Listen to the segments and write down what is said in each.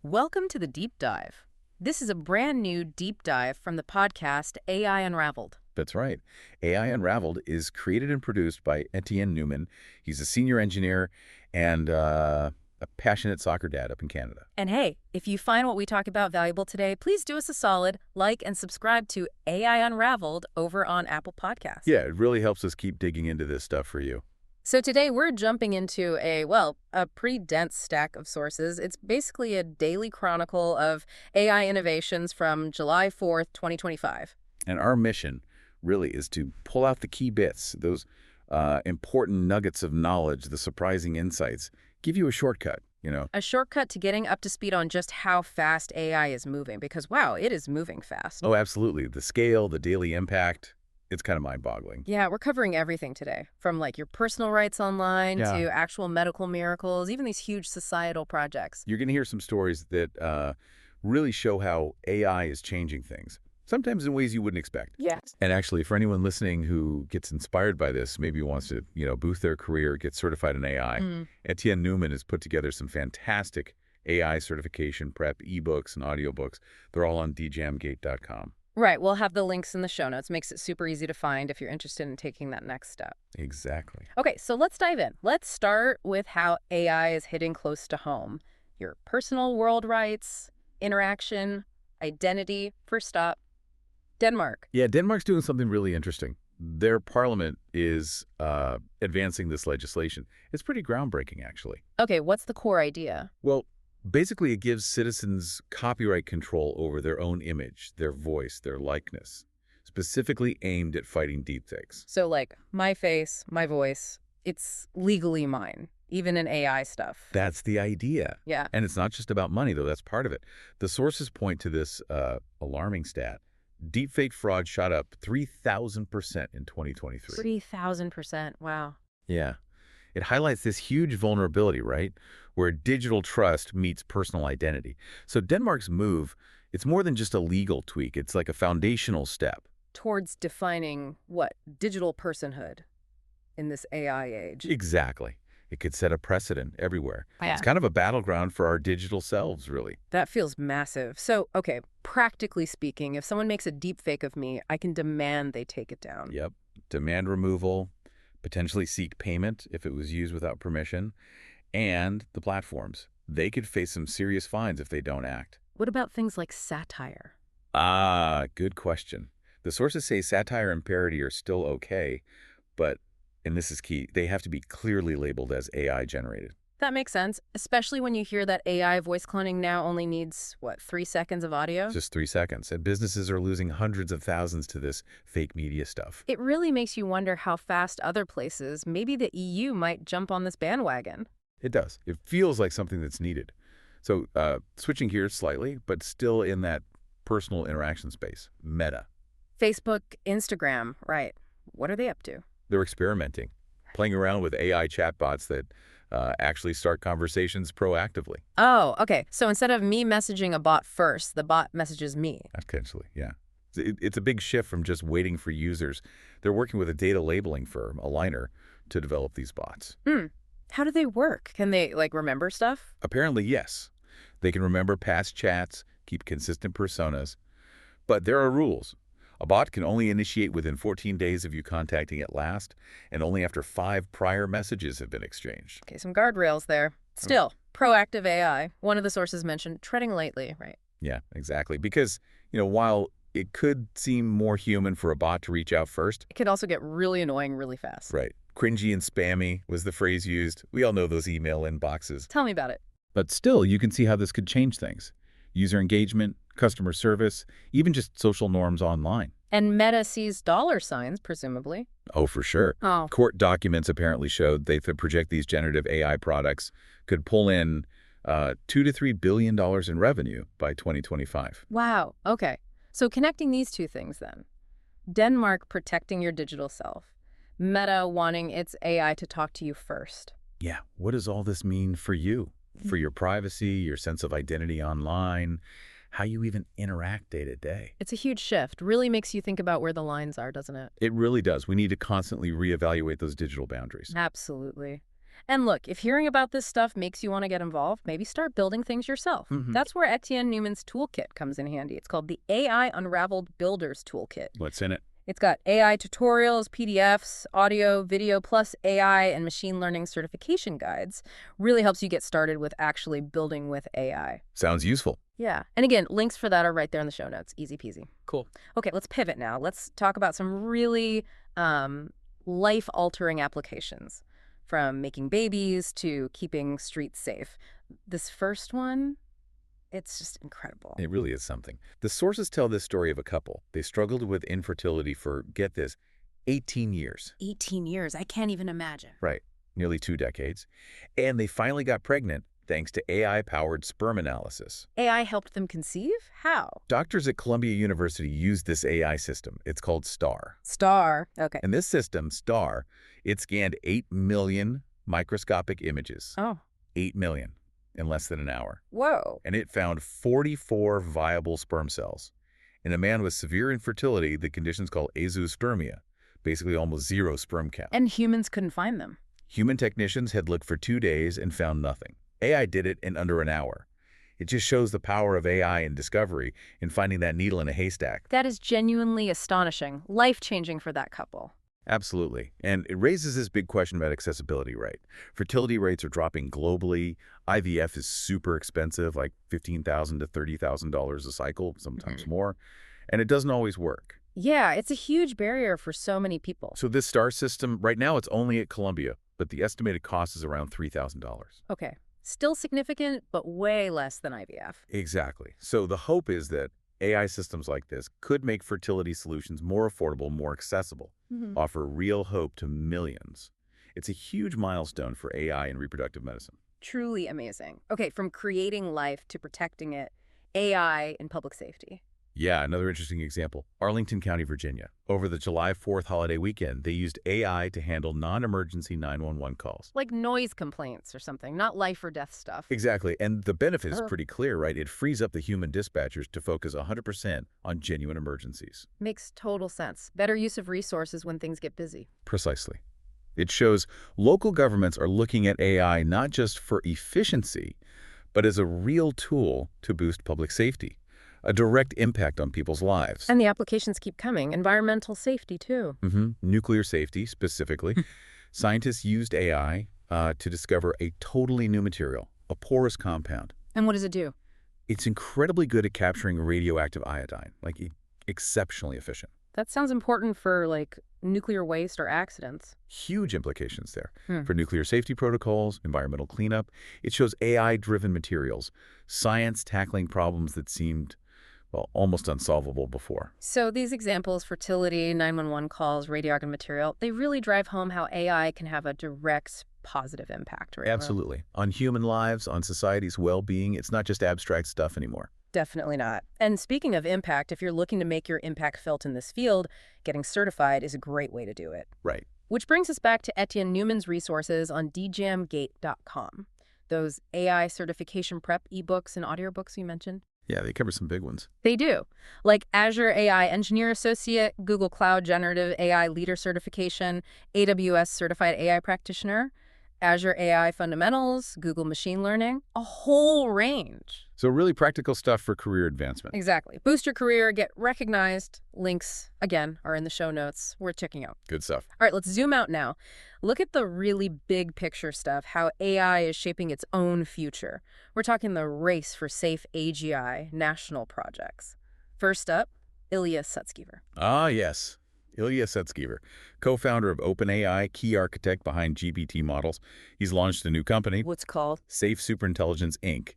Welcome to the Deep Dive. This is a brand new deep dive from the podcast AI Unraveled. That's right. AI Unraveled is created and produced by Etienne Newman. He's a senior engineer and a passionate soccer dad up in Canada. And hey, if you find what we talk about valuable today, please do us a solid, like and subscribe to AI Unraveled over on Apple Podcasts. Yeah, it really helps us keep digging into this stuff for you. So today we're jumping into a pretty dense stack of sources. It's basically a daily chronicle of AI innovations from July 4th, 2025. And our mission really is to pull out the key bits, those important nuggets of knowledge, the surprising insights, give you a shortcut, A shortcut to getting up to speed on just how fast AI is moving, because wow, it is moving fast. Oh, absolutely. The scale, the daily impact, it's kind of mind-boggling. Yeah, we're covering everything today, from like your personal rights online Yeah. to actual medical miracles, even these huge societal projects. You're going to hear some stories that really show how AI is changing things, sometimes in ways you wouldn't expect. Yes. And actually, for anyone listening who gets inspired by this, maybe wants to, boost their career, get certified in AI, Etienne Newman has put together some fantastic AI certification prep ebooks and audiobooks. They're all on djamgate.com. Right, we'll have the links in the show notes. Makes it super easy to find if you're interested in taking that next step. Exactly. Okay, so let's dive in. Let's start with how AI is hitting close to home. Your personal world rights, interaction, identity. First stop, Denmark. Yeah, Denmark's doing something really interesting. Their parliament is advancing this legislation. It's pretty groundbreaking, actually. Okay, what's the core idea? Well, basically, it gives citizens copyright control over their own image, their voice, their likeness, specifically aimed at fighting deepfakes. So like my face, my voice, it's legally mine, even in AI stuff. That's the idea. Yeah. And it's not just about money, though. That's part of it. The sources point to this alarming stat. Deepfake fraud shot up 3,000% in 2023. 3,000%. Wow. Yeah. It highlights this huge vulnerability, right, where digital trust meets personal identity. So Denmark's move, it's more than just a legal tweak. It's like a foundational step. Towards defining what? Digital personhood in this AI age. Exactly. It could set a precedent everywhere. Yeah. It's kind of a battleground for our digital selves, really. That feels massive. So, okay, practically speaking, if someone makes a deep fake of me, I can demand they take it down. Yep. Demand removal, potentially seek payment if it was used without permission, and the platforms. They could face some serious fines if they don't act. What about things like satire? Ah, good question. The sources say satire and parody are still okay, but, and this is key, they have to be clearly labeled as AI generated. That makes sense, especially when you hear that AI voice cloning now only needs, 3 seconds of audio? Just 3 seconds, and businesses are losing hundreds of thousands to this fake media stuff. It really makes you wonder how fast other places, maybe the EU, might jump on this bandwagon. It does. It feels like something that's needed. So switching gears slightly, but still in that personal interaction space, Meta. Facebook, Instagram, right. What are they up to? They're experimenting, playing around with AI chatbots that actually start conversations proactively. Oh, okay. So instead of me messaging a bot first, the bot messages me. Potentially, yeah. It's a big shift from just waiting for users. They're working with a data labeling firm, Aligner, to develop these bots. How do they work? Can they, remember stuff? Apparently, yes. They can remember past chats, keep consistent personas. But there are rules. A bot can only initiate within 14 days of you contacting it last, and only after 5 prior messages have been exchanged. Okay, some guardrails there. Still, proactive AI. One of the sources mentioned treading lightly, right? Yeah, exactly. Because, while it could seem more human for a bot to reach out first, It could also get really annoying really fast. right, cringy and spammy was the phrase used. We all know those email inboxes. Tell me about it. But still, you can see how this could change things. User engagement, customer service, even just social norms online. And Meta sees dollar signs, presumably. Oh, for sure. Oh. Court documents apparently showed they could project these generative AI products could pull in $2 to $3 billion in revenue by 2025. Wow. Okay. So connecting these two things then. Denmark protecting your digital self. Meta wanting its AI to talk to you first. Yeah, what does all this mean for you? For your privacy, your sense of identity online, how you even interact day to day? It's a huge shift. Really makes you think about where the lines are, doesn't it? It really does. We need to constantly reevaluate those digital boundaries. Absolutely. And look, if hearing about this stuff makes you want to get involved, maybe start building things yourself. Hmm. That's where Etienne Newman's toolkit comes in handy. It's called the AI Unraveled Builders Toolkit. What's in it? It's got AI tutorials, PDFs, audio, video, plus AI and machine learning certification guides. Really helps you get started with actually building with AI. Sounds useful. Yeah. And again, links for that are right there in the show notes. Easy peasy. Cool. Okay, let's pivot now. Let's talk about some really life-altering applications, from making babies to keeping streets safe. This first one, it's just incredible. It really is something. The sources tell this story of a couple. They struggled with infertility for, get this, 18 years. 18 years. I can't even imagine. Right. Nearly 2 decades. And they finally got pregnant thanks to AI-powered sperm analysis. AI helped them conceive? How? Doctors at Columbia University used this AI system. It's called STAR. STAR. Okay. And this system, STAR, it scanned 8 million microscopic images. Oh. 8 million in less than an hour. Whoa. And it found 44 viable sperm cells. In a man with severe infertility, the condition's called azoospermia, basically almost zero sperm count. And humans couldn't find them. Human technicians had looked for 2 days and found nothing. AI did it in under an hour. It just shows the power of AI in discovery in finding that needle in a haystack. That is genuinely astonishing. Life-changing for that couple. Absolutely. And it raises this big question about accessibility, right? Fertility rates are dropping globally. IVF is super expensive, like $15,000 to $30,000 a cycle, sometimes more. And it doesn't always work. Yeah, it's a huge barrier for so many people. So this STAR system, right now it's only at Columbia, but the estimated cost is around $3,000. Okay. Still significant, but way less than IVF. Exactly. So the hope is that AI systems like this could make fertility solutions more affordable, more accessible, offer real hope to millions. It's a huge milestone for AI in reproductive medicine. Truly amazing. Okay, from creating life to protecting it, AI in public safety. Yeah, another interesting example. Arlington County, Virginia. Over the July 4th holiday weekend, they used AI to handle non-emergency 911 calls. Like noise complaints or something, not life or death stuff. Exactly, and the benefit is pretty clear, right? It frees up the human dispatchers to focus 100% on genuine emergencies. Makes total sense. Better use of resources when things get busy. Precisely. It shows local governments are looking at AI not just for efficiency, but as a real tool to boost public safety. A direct impact on people's lives. And the applications keep coming. Environmental safety, too. Nuclear safety, specifically. Scientists used AI to discover a totally new material, a porous compound. And what does it do? It's incredibly good at capturing radioactive iodine, like exceptionally efficient. That sounds important for, like, nuclear waste or accidents. Huge implications there for nuclear safety protocols, environmental cleanup. It shows AI-driven materials, science tackling problems that seemed, well, almost unsolvable before. So these examples, fertility, 911 calls, radioactive material, they really drive home how AI can have a direct positive impact, right? Absolutely. On human lives, on society's well-being, it's not just abstract stuff anymore. Definitely not. And speaking of impact, if you're looking to make your impact felt in this field, getting certified is a great way to do it. Right. Which brings us back to Etienne Newman's resources on djamgate.com. Those AI certification prep ebooks and audiobooks you mentioned. Yeah, they cover some big ones. They do. Like Azure AI Engineer Associate, Google Cloud Generative AI Leader Certification, AWS Certified AI Practitioner, Azure AI Fundamentals, Google Machine Learning, a whole range. So really practical stuff for career advancement. Exactly. Boost your career, get recognized. Links, again, are in the show notes. Worth checking out. Good stuff. All right, let's zoom out now. Look at the really big picture stuff, how AI is shaping its own future. We're talking the race for safe AGI national projects. First up, Ilya Sutskever. Ah, yes. Ilya Sutskever, co-founder of OpenAI, key architect behind GPT models. He's launched a new company, What's called? Safe Superintelligence, Inc.,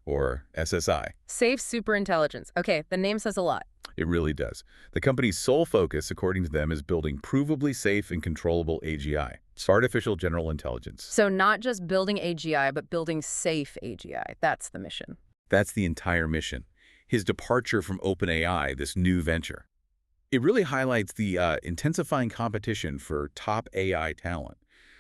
or SSI. Safe Superintelligence. Okay, the name says a lot. It really does. The company's sole focus, according to them, is building provably safe and controllable AGI, artificial general intelligence. So not just building AGI, but building safe AGI. That's the mission. That's the entire mission. His departure from OpenAI, this new venture. It really highlights the intensifying competition for top AI talent,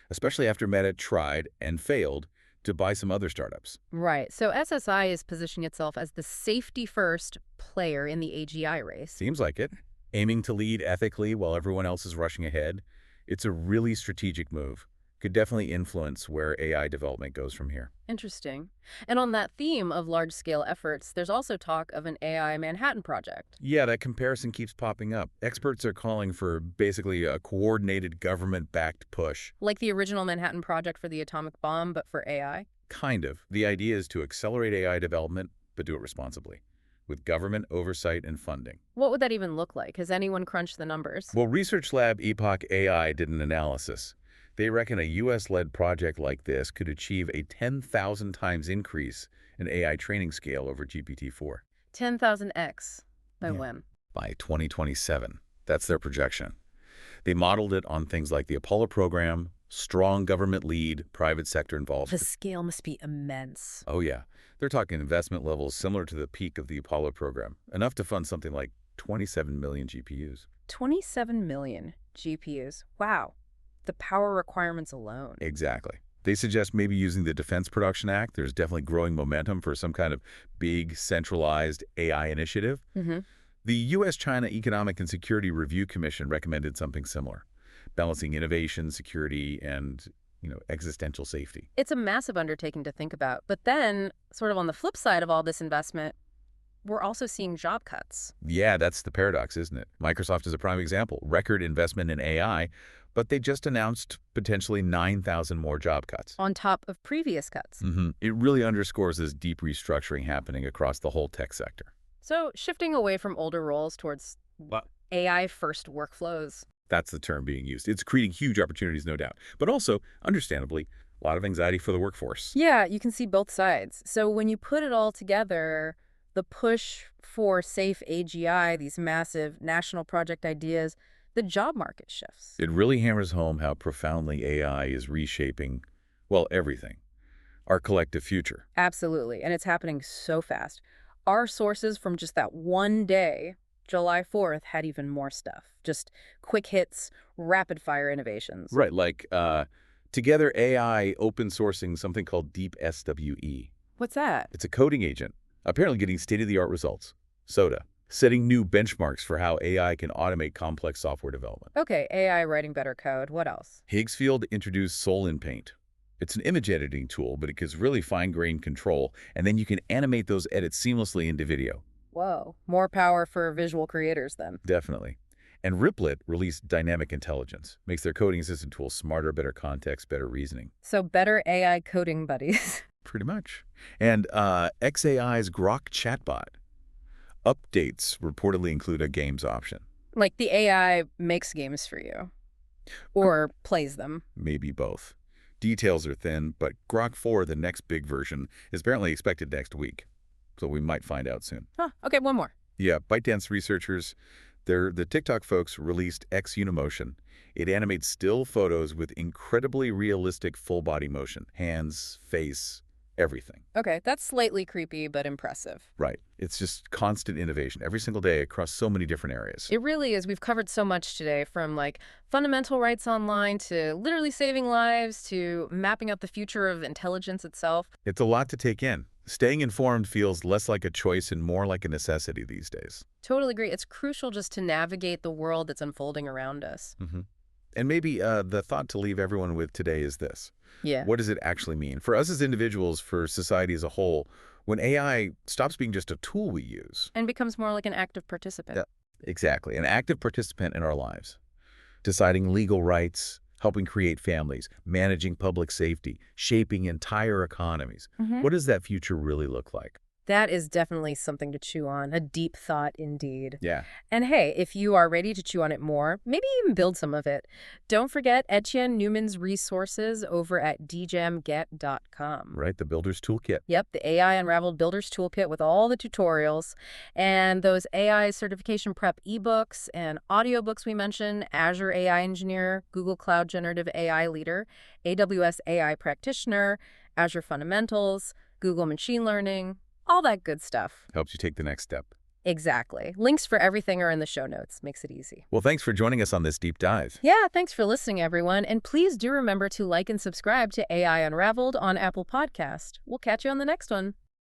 especially after Meta tried and failed to buy some other startups. Right. So SSI is positioning itself as the safety-first player in the AGI race. Seems like it. Aiming to lead ethically while everyone else is rushing ahead. It's a really strategic move. could definitely influence where AI development goes from here. Interesting. And on that theme of large-scale efforts, there's also talk of an AI Manhattan Project. Yeah, that comparison keeps popping up. Experts are calling for basically a coordinated government-backed push. Like the original Manhattan Project for the atomic bomb, but for AI? Kind of. The idea is to accelerate AI development, but do it responsibly, with government oversight and funding. What would that even look like? Has anyone crunched the numbers? Well, research lab Epoch AI did an analysis. They reckon a U.S.-led project like this could achieve a 10,000 times increase in AI training scale over GPT-4. 10,000x. By Yeah. when? By 2027. That's their projection. They modeled it on things like the Apollo program, strong government lead, private sector The involvement. scale must be immense. Oh, yeah. They're talking investment levels similar to the peak of the Apollo program, enough to fund something like 27 million GPUs. 27 million GPUs. Wow. The power requirements alone. Exactly. They suggest maybe using the Defense Production Act. There's definitely growing momentum for some kind of big, centralized AI initiative. Mm-hmm. The U.S.-China Economic and Security Review Commission recommended something similar, balancing innovation, security, and, existential safety. It's a massive undertaking to think about. But then, sort of on the flip side of all this investment, we're also seeing job cuts. Yeah, that's the paradox, isn't it? Microsoft is a prime example. Record investment in AI, but they just announced potentially 9,000 more job cuts. On top of previous cuts. It really underscores this deep restructuring happening across the whole tech sector. So shifting away from older roles towards AI-first workflows. That's the term being used. It's creating huge opportunities, no doubt. But also, understandably, a lot of anxiety for the workforce. Yeah, you can see both sides. So when you put it all together, the push for safe AGI, these massive national project ideas, the job market shifts. It really hammers home how profoundly AI is reshaping, well, everything. Our collective future. Absolutely. And it's happening so fast. Our sources from just that one day, July 4th, had even more stuff. Just quick hits, rapid fire innovations. Right, like Together AI open sourcing something called Deep SWE. What's that? It's a coding agent, apparently getting state-of-the-art results. SOTA, setting new benchmarks for how AI can automate complex software development. Okay, AI writing better code. What else? Higgsfield introduced Soul in Paint. It's an image editing tool, but it gives really fine-grained control, and then you can animate those edits seamlessly into video. Whoa, more power for visual creators then. Definitely. And Riplet released Dynamic Intelligence, makes their coding assistant tools smarter, better context, better reasoning. So better AI coding buddies. Pretty much. And xAI's Grok chatbot. Updates reportedly include a games option. Like the AI makes games for you. Or plays them. Maybe both. Details are thin, but Grok 4, the next big version, is apparently expected next week. So we might find out soon. Huh, okay, one more. Yeah, ByteDance researchers, the TikTok folks released X Unimotion. It animates still photos with incredibly realistic full-body motion. Hands, face, everything. Okay, that's slightly creepy, but impressive. Right. It's just constant innovation every single day across so many different areas. It really is. We've covered so much today, from like fundamental rights online to literally saving lives to mapping out the future of intelligence itself. It's a lot to take in. Staying informed feels less like a choice and more like a necessity these days. Totally agree. It's crucial just to navigate the world that's unfolding around us. And maybe the thought to leave everyone with today is this. Yeah. What does it actually mean? For us as individuals, for society as a whole, when AI stops being just a tool we use. And becomes more like an active participant. Yeah, exactly. An active participant in our lives. Deciding legal rights, helping create families, managing public safety, shaping entire economies. What does that future really look like? That is definitely something to chew on, a deep thought indeed. Yeah. And hey, if you are ready to chew on it more, maybe even build some of it, don't forget Etienne Newman's resources over at djamget.com. Right, the Builder's Toolkit. Yep, the AI Unraveled Builder's Toolkit with all the tutorials and those AI certification prep ebooks and audiobooks we mentioned, Azure AI Engineer, Google Cloud Generative AI Leader, AWS AI Practitioner, Azure Fundamentals, Google Machine Learning, all that good stuff. Helps you take the next step. Exactly. Links for everything are in the show notes. Makes it easy. Well, thanks for joining us on this deep dive. Yeah, thanks for listening, everyone. And please do remember to like and subscribe to AI Unraveled on Apple Podcast. We'll catch you on the next one.